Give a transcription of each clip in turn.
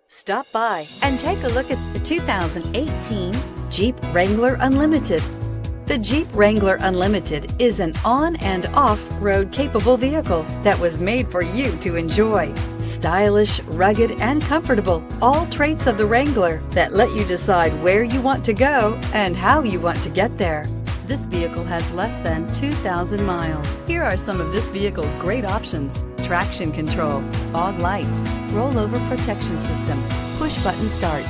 Stop by and take a look at the 2018 Jeep Wrangler Unlimited. The Jeep Wrangler Unlimited is an on- and off-road capable vehicle that was made for you to enjoy. Stylish, rugged, and comfortable, all traits of the Wrangler that let you decide where you want to go and how you want to get there. This vehicle has less than 2,000 miles. Here are some of this vehicle's great options: traction control, fog lights, rollover protection system, push-button start,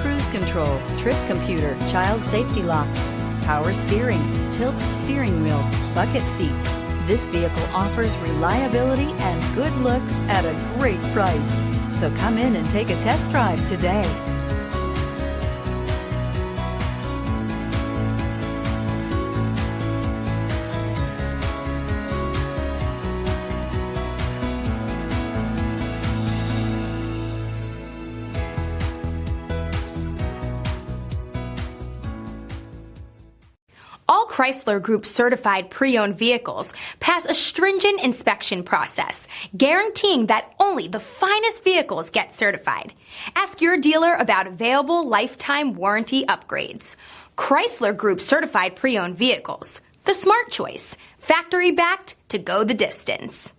cruise control, trip computer, child safety locks, power steering, tilt steering wheel, bucket seats. This vehicle offers reliability and good looks at a great price. So come in and take a test drive today. All Chrysler Group certified pre-owned vehicles pass a stringent inspection process, guaranteeing that only the finest vehicles get certified. Ask your dealer about available lifetime warranty upgrades. Chrysler Group certified pre-owned vehicles, the smart choice, factory backed to go the distance.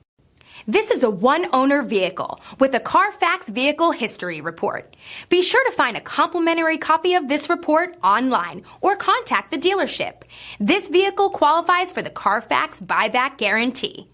This is a one-owner vehicle with a CARFAX Vehicle History Report. Be sure to find a complimentary copy of this report online or contact the dealership. This vehicle qualifies for the CARFAX buyback guarantee.